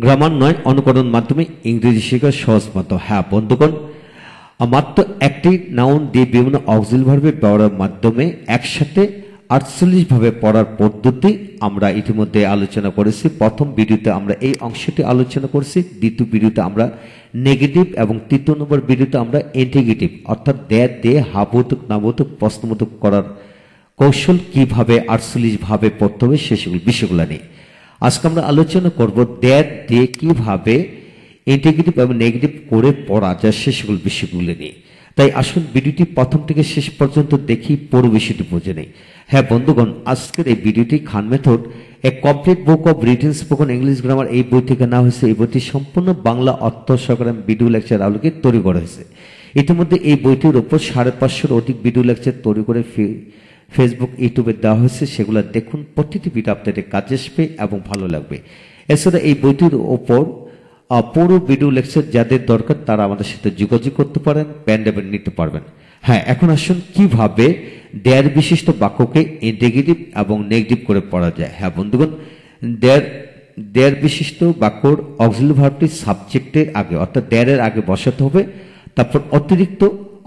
Grammar নয় অনুকরণ মাধ্যমে ইংরেজি শেখার সহজ মাধ্যম। হ্যাঁ বন্ধুগণ, মাত্র একটি নাউন দিয়ে বিভিন্ন অক্সিলারি ভার্বের ব্যবহারের মাধ্যমে একসাথে 48 ভাবে পড়ার পদ্ধতি আমরা ইতিমধ্যে আলোচনা করেছি। প্রথম ভিডিওতে আমরা এই অংশটি আলোচনা করেছি, দ্বিতীয় ভিডিওতে আমরা নেগেটিভ এবং তৃতীয় নম্বর ভিডিওতে আমরা ইন্টিগ্রেটিভ অর্থাৎ দেয় দিয়ে হাবোধক নাবোধক প্রশ্নবোধক করার কৌশল কিভাবে 48 ভাবে পড়তে হবে সেসব বিষয়গুলো নিয়ে আজকে আমরা আলোচনা করব। দেয় দিয়ে কিভাবে ইন্টিগ্রেটিভ এবং নেগেটিভ করে পড়া যায় সেসব বিষয়গুলো নিয়ে। তাই আসুন ভিডিওটি প্রথম থেকে শেষ পর্যন্ত দেখি, পুরো বিষয়টি বুঝে নেই। হ্যাঁ বন্ধুগণ, আজকের এই ভিডিওটি Khan method a complete book of written spoken English grammar এই বই থেকে নেওয়া হয়েছে। এই বইটি সম্পূর্ণ বাংলা অর্থ সহকারে ভিডিও লেকচার আলোকে তৈরি করা হয়েছে। ইতিমধ্যে এই বইটির উপর 550-এর অধিক ভিডিও লেকচার তৈরি করে ফেসবুক ইউটিউবে দেওয়া হয়েছে। সেগুলো দেখুন, প্রতিটি ভিডিও আপনাদের কাজে আসবে এবং ভালো লাগবে। এছাড়া এই বইটির ওপর পুরো ভিডিও লেকচার যাদের দরকার তারা আমাদের সাথে যোগাযোগ করতে পারেন, প্যান্ডেবেল নিতে পারবেন। হ্যাঁ, এখন আসুন কিভাবে দেয়ার বিশিষ্ট বাক্যকে ইন্টিগ্রেটিভ এবং নেগেটিভ করে পড়া যায়। হ্যাঁ বন্ধুগণ, দেয়ার বিশিষ্ট বাক্যর অক্সিলারি ভার্বটি সাবজেক্টের আগে অর্থাৎ দেয়ারের আগে বসাতে হবে, তারপর অতিরিক্ত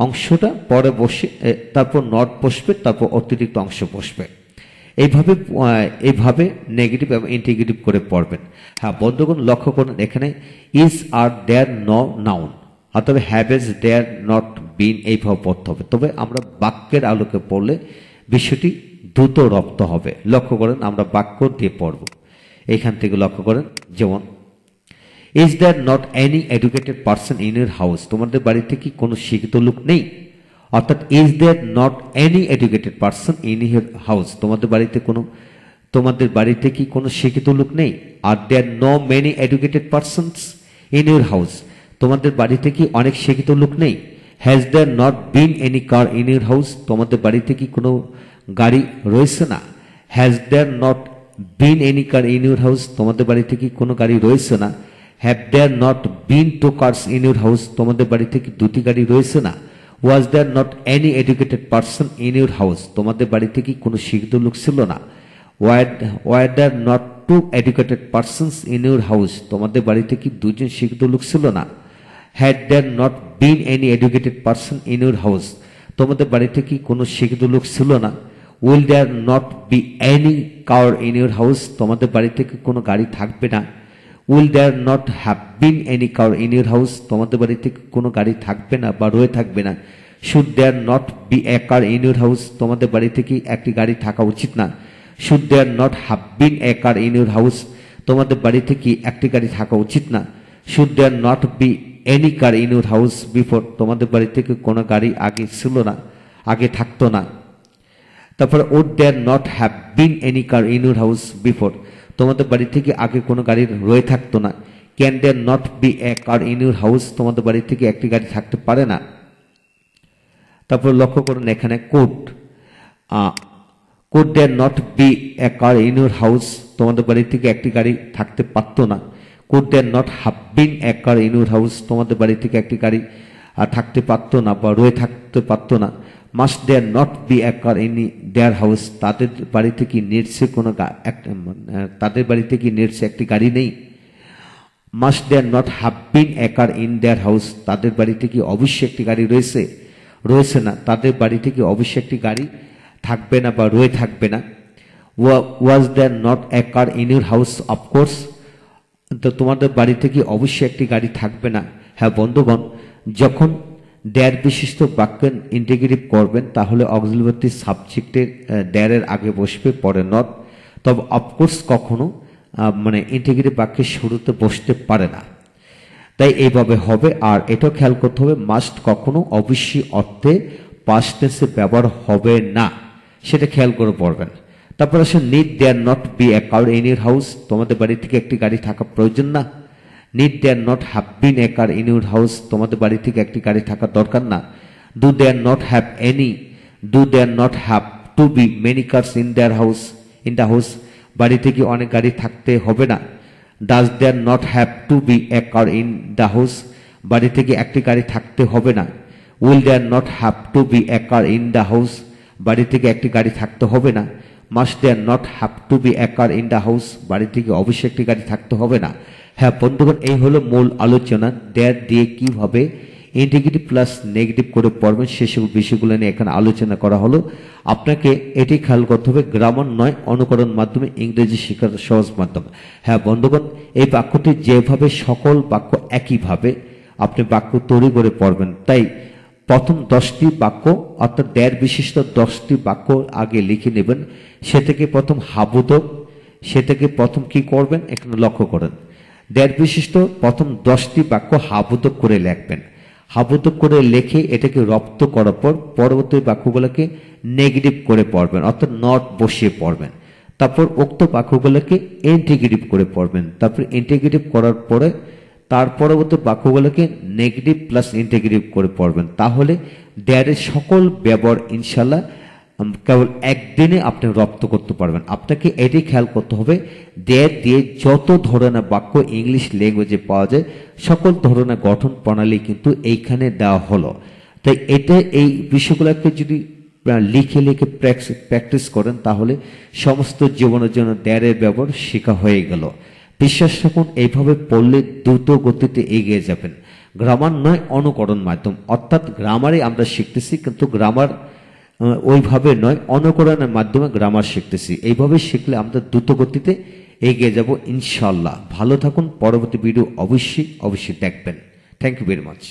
অংশটা পরে বসে, তারপর নট বসবে, তারপর অতিরিক্ত অংশ বসবে। এইভাবে নেগেটিভ এবং ইন্টিগ্রেটিভ করে পড়বেন। হ্যাঁ বন্ধুগণ, লক্ষ্য করুন এখানে is are there no noun অথবা হ্যাভেজ দেয়ার নট বিন এইভাবে পড়তে হবে। তবে আমরা বাক্যের আলোকে পড়লে বিষয়টি দ্রুত রপ্ত হবে। লক্ষ্য করেন আমরা বাক্য দিয়ে পড়ব। এইখান থেকে লক্ষ্য করেন, যেমন is there not any educated person in your house, তোমাদের বাড়িতে কি কোনো শিক্ষিত লোক নেই? অর্থাৎ is there not any educated person in your house, তোমাদের বাড়িতে কি কোনো শিক্ষিত লোক নেই? আর there no many educated persons in your house, তোমাদের বাড়িতে কি অনেক শিক্ষিত লোক নেই? Has there not been any car in your house, তোমাদের বাড়িতে কি কোনো গাড়ি রয়েছে না? Has there not been any car in your house, তোমাদের বাড়িতে কি কোনো গাড়ি রয়েছে না? Have there not been two cars in your house, তোমাদের বাড়িতে কি দুটি গাড়ি রয়েছে না? Was there not any educated person in your house, তোমাদের বাড়িতে কি কোনো শিক্ষিত লোক ছিল না? Were there not two educated persons in your house, তোমাদের বাড়িতে কি দুজন শিক্ষিত লোক ছিল না? Had there not been any educated person in your house, তোমাদের বাড়িতে কি কোনো শিক্ষিত লোক ছিল না? Will there not be any car in your house, তোমাদের বাড়িতে কি কোনো গাড়ি থাকবে না? Will there not have been any car in your house, তোমাদের বাড়িতে কোনো গাড়ি থাকবে না বা রয়ে থাকবে না? Should there not be a car in your house, তোমাদের বাড়িতে কি একটি গাড়ি থাকা উচিত না? Should there not have been a car in your house, তোমাদের বাড়িতে কি একটি গাড়ি থাকা উচিত না? Should there not be any car in your house before, তোমাদের বাড়িতে কি কোনো গাড়ি আগে ছিল না, আগে থাকতো না? তারপরে would there not have been any car in your house before, তোমাদের বাড়ি থেকে আগে কোনো গাড়ি রয়ে থাকতো না? Can there not be a car in your house, তোমাদের বাড়ি থেকে একটি গাড়ি থাকতে পারে না? তারপর লক্ষ্য করুন এখানে could there not be a car in your house, তোমাদের বাড়ি থেকে একটি গাড়ি থাকতে পারতো না? Could there not have been a car in your house, তোমাদের বাড়ি থেকে একটি গাড়ি থাকতে পারতো না বা রয়ে থাকতে পারতো না? Must there not be a car in their house, তাদের বাড়িতে কি নিডসে একটি গাড়ি নেই? Must there not have been a car in their house, তাদের বাড়িতে কি অবশ্যই একটি গাড়ি রয়েছে না? তাদের বাড়িতে কি অবশ্যই একটি গাড়ি থাকবে না বা রয়ে থাকবে না? Was there not a car in your house of course, তো তোমাদের বাড়িতে কি অবশ্যই একটি গাড়ি থাকবে না? হ্যাঁ বন্ধুগণ, যখন দেয়ার বিশিষ্ট বাক্য ইন্টিগ্রেটিভ করবেন তাহলে অক্সিলারি ভার্বটি সাবজেক্টের দেয়ারের আগে বসবে, পরে নট। তবে অফকোর্স কখনো ইন্টিগ্রেটিভ বাক্যের শুরুতে বসতে পারে না, তাই এইভাবে হবে। আর এটাও খেয়াল করতে হবে, মাস্ট কখনো অবশ্যই অর্থে পাস্ট টেন্সে ব্যবহার হবে না, সেটা খেয়াল করে পড়বেন। তারপর আসে need there not be a car in your house, তোমাদের বাড়ি থেকে একটি গাড়ি থাকা প্রয়োজন না? Need there not have been a car in your house, তোমাদের বাড়ি থেকে একটি গাড়ি থাকা দরকার না? Do there not have to be many cars in the house, বাড়ি থেকে অনেক গাড়ি থাকতে হবে না? Does there not have to be a car in the house, বাড়ি থেকে একটি গাড়ি থাকতে হবে না? Will there not have to be a car in the house, বাড়ি থেকে একটি গাড়ি থাকতে হবে না? Must there not have to be a car in the house, বাড়ি থেকে অবশ্যই একটি গাড়ি থাকতে হবে না? হ্যাঁ বন্ধুগণ, এই হলো মূল আলোচনা। দ্যাট দিয়ে কিভাবে ইন্টিগ্রেটিভ প্লাস নেগেটিভ করে পড়বেন সেসব বিষয়গুলো নিয়ে এখানে আলোচনা করা হলো। আপনাকে এটি খেয়াল করতে হবে, গ্রামার নয় অনুকরণ মাধ্যমে ইংরেজি শেখার সহজ মাধ্যম। হ্যাঁ বন্ধুগণ, এই বাক্যটি যেভাবে সকল বাক্য একইভাবে আপনি বাক্য তৈরি করে পড়বেন, তাই প্রথম 10টি বাক্য অর্থাৎ দ্যার বিশিষ্ট 10টি বাক্য আগে লিখে নেবেন। সে থেকে প্রথম হাবুদক, সে থেকে প্রথম কি করবেন এখানে লক্ষ্য করেন, দ্যার বিশিষ্ট প্রথম 10টি বাক্য হাবুদক করে লিখবেন। হাবুদক করে লিখে এটাকে রপ্ত করার পর পরবর্তী বাক্যগুলোকে নেগেটিভ করে পড়বেন, অর্থাৎ নট বসিয়ে পড়বেন। তারপর উক্ত বাক্যগুলোকে ইন্টিগ্রেটিভ করে পড়বেন। তারপর ইন্টিগ্রেটিভ করার পরে তার পরবর্তী বাক্যগুলোকে নেগেটিভ প্লাস ইন্টিগ্রেটিভ করে পড়বেন। তাহলে দ্যারের সকল ব্যবহার ইনশাল্লাহ কেবল একদিনে আপনি রপ্ত করতে পারবেন। আপনাকে এটি খেয়াল করতে হবে, দ্যার দিয়ে যত ধরনের বাক্য ইংলিশ ল্যাঙ্গুয়েজে পাওয়া যায় সকল ধরনের গঠন প্রণালী কিন্তু এইখানে দেওয়া হলো। তাই এটা এই বিষয়গুলোকে যদি লিখে লিখে প্র্যাকটিস করেন তাহলে সমস্ত জীবনের জন্য দ্যারের ব্যবহার শেখা হয়ে গেল। বিশ্বাস রাখুন, এইভাবে পড়লে দ্রুত গতিতে এগিয়ে যাবেন। গ্রামার নয় অনুকরণ মাধ্যম, অর্থাৎ গ্রামারে আমরা শিখতেছি কিন্তু গ্রামার ওইভাবে নয়, অনুকরণের মাধ্যমে গ্রামার শিখতেছি। এইভাবে শিখলে আমরা দ্রুত গতিতে এগিয়ে যাব ইনশাল্লাহ। ভালো থাকুন, পরবর্তী ভিডিও অবশ্যই দেখবেন। Thank you very much.